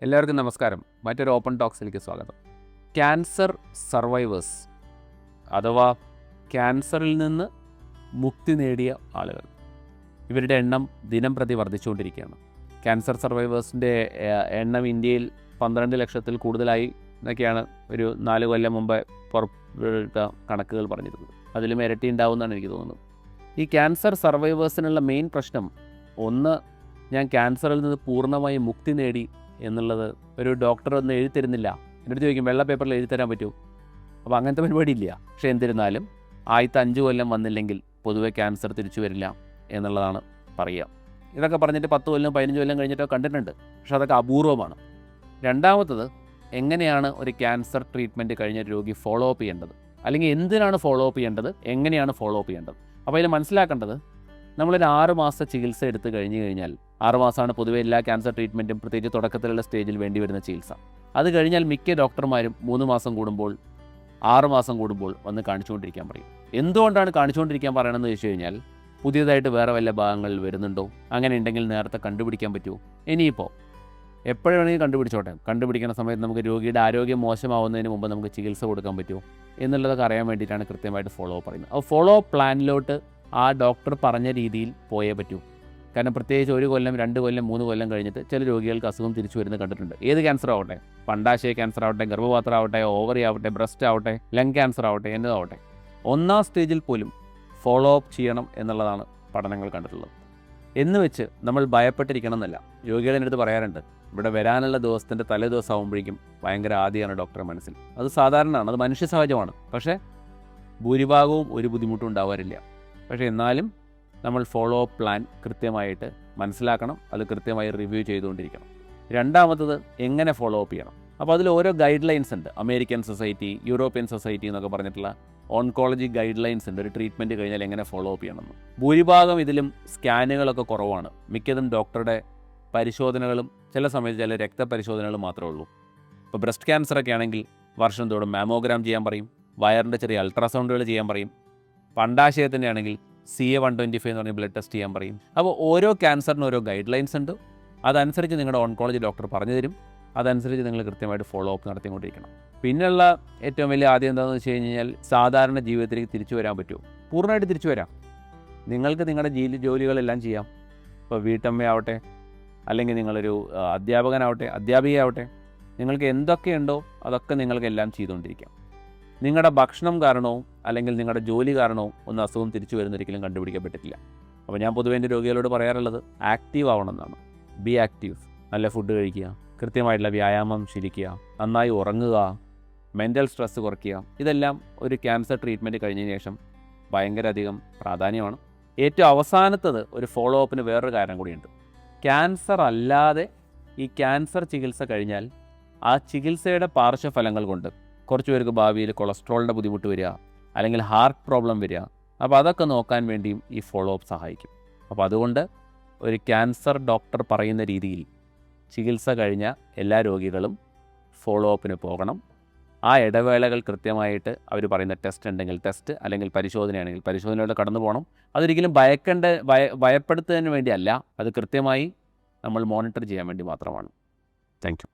എല്ലാവർക്കും നമസ്കാരം. മറ്റൊരു ഓപ്പൺ ടോക്സിലേക്ക് സ്വാഗതം. ക്യാൻസർ സർവൈവേഴ്സ് അഥവാ ക്യാൻസറിൽ നിന്ന് മുക്തി നേടിയ ആളുകൾ, ഇവരുടെ എണ്ണം ദിനം പ്രതി വർദ്ധിച്ചുകൊണ്ടിരിക്കുകയാണ്. ക്യാൻസർ സർവൈവേഴ്സിൻ്റെ എണ്ണം ഇന്ത്യയിൽ 12 ലക്ഷത്തിൽ കൂടുതലായി എന്നൊക്കെയാണ് ഒരു 4 കൊല്ലം മുമ്പ് പുറപ്പെട്ട കണക്കുകൾ പറഞ്ഞിരുന്നത്. അതിലും ഇരട്ടി ഉണ്ടാവുമെന്നാണ് എനിക്ക് തോന്നുന്നത്. ഈ ക്യാൻസർ സർവൈവേഴ്സിനുള്ള മെയിൻ പ്രശ്നം, ഒന്ന്, ഞാൻ ക്യാൻസറിൽ നിന്ന് പൂർണ്ണമായി മുക്തി നേടി എന്നുള്ളത് ഒരു ഡോക്ടർ ഒന്നും എഴുതിത്തരുന്നില്ല. എൻ്റെ അടുത്ത് ചോദിക്കും, വെള്ള പേപ്പറിൽ എഴുതിത്തരാൻ പറ്റുമോ? അപ്പോൾ അങ്ങനത്തെ പരിപാടിയില്ല. പക്ഷേ എന്നിരുന്നാലും ആദ്യത്തെ 5 കൊല്ലം വന്നില്ലെങ്കിൽ പൊതുവെ ക്യാൻസർ തിരിച്ചു വരില്ല എന്നുള്ളതാണ് പറയുക. ഇതൊക്കെ പറഞ്ഞിട്ട് 10 കൊല്ലം 15 കൊല്ലം കഴിഞ്ഞിട്ടോ കണ്ടിട്ടുണ്ട്. പക്ഷേ അതൊക്കെ അപൂർവമാണ്. രണ്ടാമത്തത്, എങ്ങനെയാണ് ഒരു ക്യാൻസർ ട്രീറ്റ്മെൻറ്റ് കഴിഞ്ഞ രോഗി ഫോളോ അപ്പ് ചെയ്യേണ്ടത്, അല്ലെങ്കിൽ എന്തിനാണ് ഫോളോ അപ്പ് ചെയ്യേണ്ടത്, എങ്ങനെയാണ് ഫോളോ അപ്പ് ചെയ്യേണ്ടത്? അപ്പോൾ ഇതിൽ മനസ്സിലാക്കേണ്ടത്, നമ്മളൊരു 6 മാസ ചികിത്സ എടുത്ത് കഴിഞ്ഞ് കഴിഞ്ഞാൽ, 6 മാസമാണ് പൊതുവെ എല്ലാ ക്യാൻസർ ട്രീറ്റ്മെൻറ്റും, പ്രത്യേകിച്ച് തുടക്കത്തിലുള്ള സ്റ്റേജിൽ വേണ്ടി വരുന്ന ചികിത്സ. അത് കഴിഞ്ഞാൽ മിക്ക ഡോക്ടർമാരും 3 മാസം കൂടുമ്പോൾ 6 മാസം കൂടുമ്പോൾ വന്ന് കാണിച്ചുകൊണ്ടിരിക്കാൻ പറയും. എന്തുകൊണ്ടാണ് കാണിച്ചുകൊണ്ടിരിക്കാൻ പറയണമെന്ന് ചോദിച്ചു കഴിഞ്ഞാൽ, പുതിയതായിട്ട് വേറെ വല്ല ഭാഗങ്ങളിൽ വരുന്നുണ്ടോ, അങ്ങനെ ഉണ്ടെങ്കിൽ നേരത്തെ കണ്ടുപിടിക്കാൻ പറ്റുമോ? ഇനിയിപ്പോൾ എപ്പോഴും വേണമെങ്കിൽ കണ്ടുപിടിച്ചോട്ടെ, കണ്ടുപിടിക്കുന്ന സമയത്ത് നമുക്ക് രോഗിയുടെ ആരോഗ്യം മോശമാവുന്നതിന് മുമ്പ് നമുക്ക് ചികിത്സ കൊടുക്കാൻ പറ്റുമോ എന്നുള്ളതൊക്കെ അറിയാൻ വേണ്ടിയിട്ടാണ് കൃത്യമായിട്ട് ഫോളോ അപ്പ് പറയുന്നത്. അപ്പോൾ ഫോളോ അപ്പ് പ്ലാനിലോട്ട് ആ ഡോക്ടർ പറഞ്ഞ രീതിയിൽ പോയേ പറ്റൂ. കാരണം പ്രത്യേകിച്ച് 1 കൊല്ലം 2 കൊല്ലം 3 കൊല്ലം കഴിഞ്ഞിട്ട് ചില രോഗികൾക്ക് അസുഖം തിരിച്ചു വരുന്നത് കണ്ടിട്ടുണ്ട്. ഏത് ക്യാൻസർ ആവട്ടെ, അണ്ഡാശയ ക്യാൻസർ ആവട്ടെ, ഗർഭപാത്രം ആവട്ടെ, ഓവറി ആവട്ടെ, ബ്രസ്റ്റ് ആവട്ടെ, ലങ് ക്യാൻസർ ആവട്ടെ, എന്നതാവട്ടെ, 1-ാം സ്റ്റേജിൽ പോലും ഫോളോ അപ്പ് ചെയ്യണം എന്നുള്ളതാണ് പഠനങ്ങൾ കണ്ടിട്ടുള്ളത്. എന്ന് വെച്ച് നമ്മൾ ഭയപ്പെട്ടിരിക്കണം എന്നല്ല. രോഗികൾ എൻ്റെ അടുത്ത് പറയാറുണ്ട്, ഇവിടെ വരാനുള്ള ദിവസത്തിൻ്റെ തലേ ദിവസം ആകുമ്പോഴേക്കും ഭയങ്കര ആദിയാണ് ഡോക്ടറെ മനസ്സിൽ. അത് സാധാരണമാണ്, അത് മനുഷ്യ സഹജമാണ്. പക്ഷേ ഭൂരിഭാഗവും ഒരു ബുദ്ധിമുട്ടും ഉണ്ടാവാറില്ല. പക്ഷേ എന്നാലും നമ്മൾ ഫോളോ അപ്പ് പ്ലാൻ കൃത്യമായിട്ട് മനസ്സിലാക്കണം, അത് കൃത്യമായി റിവ്യൂ ചെയ്തുകൊണ്ടിരിക്കണം. രണ്ടാമത്തത്, എങ്ങനെ ഫോളോ അപ്പ് ചെയ്യണം. അപ്പോൾ അതിൽ ഓരോ ഗൈഡ് ലൈൻസ് ഉണ്ട്. അമേരിക്കൻ സൊസൈറ്റി, യൂറോപ്യൻ സൊസൈറ്റി എന്നൊക്കെ പറഞ്ഞിട്ടുള്ള ഓൺകോളജി ഗൈഡ് ലൈൻസ് ഉണ്ട്. ഒരു ട്രീറ്റ്മെൻറ്റ് കഴിഞ്ഞാൽ എങ്ങനെ ഫോളോ അപ്പ് ചെയ്യണമെന്ന്. ഭൂരിഭാഗം ഇതിലും സ്കാനുകളൊക്കെ കുറവാണ്. മിക്കതും ഡോക്ടറുടെ പരിശോധനകളും ചില സമയത്ത് ചില രക്തപരിശോധനകളും മാത്രമേ ഉള്ളൂ. ഇപ്പോൾ ബ്രസ്റ്റ് ക്യാൻസറൊക്കെ ആണെങ്കിൽ വർഷം തോറും മാമോഗ്രാം ചെയ്യാൻ പറയും, വയറിൻ്റെ ചെറിയ അൾട്രാസൗണ്ടുകൾ ചെയ്യാൻ പറയും. അണ്ഡാശയത്തിൻ്റെ ആണെങ്കിൽ CA-125 എന്ന് പറഞ്ഞ ബ്ലഡ് ടെസ്റ്റ് ചെയ്യാൻ പറയും. അപ്പോൾ ഓരോ ക്യാൻസറിനും ഓരോ ഗൈഡ് ലൈൻസ് ഉണ്ട്. അതനുസരിച്ച് നിങ്ങളുടെ ഓൺകോളജി ഡോക്ടർ പറഞ്ഞു തരും. അതനുസരിച്ച് നിങ്ങൾ കൃത്യമായിട്ട് ഫോളോ അപ്പ് നടത്തിക്കൊണ്ടിരിക്കണം. പിന്നെയുള്ള ഏറ്റവും വലിയ ആദ്യം എന്താണെന്ന് വെച്ച് കഴിഞ്ഞാൽ, സാധാരണ ജീവിതത്തിലേക്ക് തിരിച്ചു വരാൻ പറ്റുമോ? പൂർണ്ണമായിട്ട് തിരിച്ചു വരാം. നിങ്ങൾക്ക് നിങ്ങളുടെ ജോലികളെല്ലാം ചെയ്യാം. ഇപ്പോൾ വീട്ടമ്മയാവട്ടെ, അല്ലെങ്കിൽ നിങ്ങളൊരു അധ്യാപകനാവട്ടെ, അധ്യാപികയാവട്ടെ, നിങ്ങൾക്ക് എന്തൊക്കെയുണ്ടോ അതൊക്കെ നിങ്ങൾക്കെല്ലാം ചെയ്തുകൊണ്ടിരിക്കാം. നിങ്ങളുടെ ഭക്ഷണം കാരണവും അല്ലെങ്കിൽ നിങ്ങളുടെ ജോലി കാരണവും ഒന്നും അസുഖം തിരിച്ചു വരുന്നൊരിക്കലും കണ്ടുപിടിക്കപ്പെട്ടിട്ടില്ല. അപ്പോൾ ഞാൻ പൊതുവേ എൻ്റെ രോഗികളോട് പറയാറുള്ളത്, ആക്റ്റീവ് ആവണം എന്നാണ്. B active. നല്ല ഫുഡ് കഴിക്കുക, കൃത്യമായിട്ടുള്ള വ്യായാമം ശീലിക്കുക, നന്നായി ഉറങ്ങുക, മെൻ്റൽ സ്ട്രെസ്സ് കുറയ്ക്കുക. ഇതെല്ലാം ഒരു ക്യാൻസർ ട്രീറ്റ്മെൻറ്റ് കഴിഞ്ഞതിന് ശേഷം ഭയങ്കര അധികം പ്രാധാന്യമാണ്. ഏറ്റവും അവസാനത്തത്, ഒരു ഫോളോ അപ്പിന് വേറൊരു കാര്യം കൂടിയുണ്ട്. ക്യാൻസർ അല്ലാതെ ഈ ക്യാൻസർ ചികിത്സ കഴിഞ്ഞാൽ ആ ചികിത്സയുടെ പാർശ്വഫലങ്ങൾ കൊണ്ട് കുറച്ച് പേർക്ക് ഭാവിയിൽ കൊളസ്ട്രോളിൻ്റെ ബുദ്ധിമുട്ട് വരിക, അല്ലെങ്കിൽ ഹാർട്ട് പ്രോബ്ലം വരിക. അപ്പോൾ അതൊക്കെ നോക്കാൻ വേണ്ടിയും ഈ ഫോളോ അപ്പ് സഹായിക്കും. അപ്പോൾ അതുകൊണ്ട് ഒരു ക്യാൻസർ ഡോക്ടർ പറയുന്ന രീതിയിൽ ചികിത്സ കഴിഞ്ഞ എല്ലാ രോഗികളും ഫോളോ അപ്പിന് പോകണം. ആ ഇടവേളകൾ കൃത്യമായിട്ട് അവർ പറയുന്ന ടെസ്റ്റ് ഉണ്ടെങ്കിൽ ടെസ്റ്റ്, അല്ലെങ്കിൽ പരിശോധനയാണെങ്കിൽ പരിശോധനയോടെ കടന്നു പോകണം. അതൊരിക്കലും ഭയപ്പെടുത്തുന്നതിന് വേണ്ടിയല്ല, അത് കൃത്യമായി നമ്മൾ മോണിറ്റർ ചെയ്യാൻ വേണ്ടി മാത്രമാണ്. Thank you.